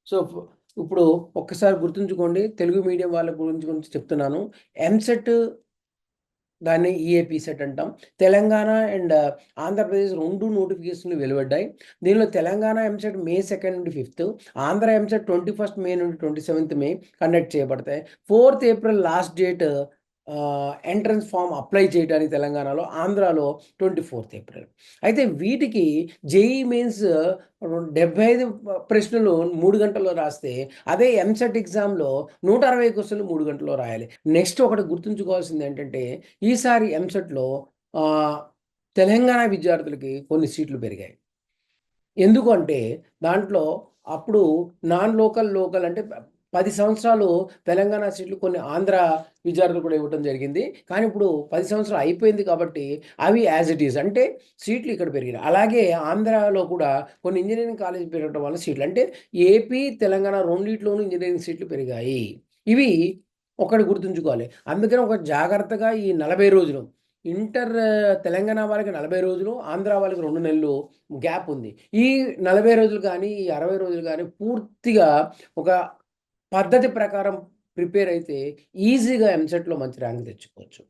So, ఇప్పుడు ఒక్కసారి గుర్తుంచుకోండి. తెలుగు మీడియం వాళ్ళ గురించి చెప్తున్నాను. ఎంసెట్ దాన్ని ఈఏపీ సెట్ అంటాం. తెలంగాణ అండ్ ఆంధ్రప్రదేశ్ 2 నోటిఫికేషన్‌లు వెలువడ్డాయి. దీనిలో తెలంగాణ ఎంసెట్ మే 2 నుండి 5, ఆంధ్ర ఎంసెట్ 21 మే నుండి 27 మే కండక్ట్ చేయబడతాయి. 4 April last date entrance form apply చేయడానికి తెలంగాణలో, ఆంధ్రాలో 24 ఏప్రిల్. అయితే వీటికి జేఈఈ మెయిన్స్ 75 ప్రశ్నలు 3 గంటల్లో రాస్తే, అదే ఎంసెట్ ఎగ్జామ్‌లో 160 క్వెషన్‌లు 3 గంటల్లో రాయాలి. నెక్స్ట్ ఒకటి గుర్తుంచుకోవాల్సింది ఏంటంటే, ఈసారి ఎంసెట్‌లో ఆహ్, తెలంగాణ విద్యార్థులకి కొన్ని సీట్లు పెరిగాయి. ఎందుకు అంటే, దాంట్లో అప్పుడు నాన్ లోకల్, లోకల్ అంటే 10 సంవత్సరాలు తెలంగాణ సీట్లు కొన్ని ఆంధ్ర విద్యార్థులు కూడా ఇవ్వటం జరిగింది. కానీ ఇప్పుడు 10 సంవత్సరాలు అయిపోయింది కాబట్టి అవి యాజ్ ఇట్ ఈజ్ అంటే సీట్లు ఇక్కడ పెరిగినాయి. అలాగే ఆంధ్రాలో కూడా కొన్ని ఇంజినీరింగ్ కాలేజీలు పెరగటం వల్ల సీట్లు అంటే ఏపీ, తెలంగాణ రెండిట్లోనూ ఇంజినీరింగ్ సీట్లు పెరిగాయి. ఇవి ఒకటి గుర్తుంచుకోవాలి. అందుకని ఒక జాగ్రత్తగా ఈ 40 రోజులు ఇంటర్ తెలంగాణ వాళ్ళకి 40 రోజులు, ఆంధ్ర వాళ్ళకి 2 నెలలు గ్యాప్ ఉంది. ఈ 40 రోజులు గానీ, ఈ 60 రోజులు గానీ పూర్తిగా ఒక పద్ధతి ప్రకారం ప్రిపేర్ అయితే ఈజీగా ఎంసెట్‌లో మంచి ర్యాంక్ తెచ్చుకోవచ్చు.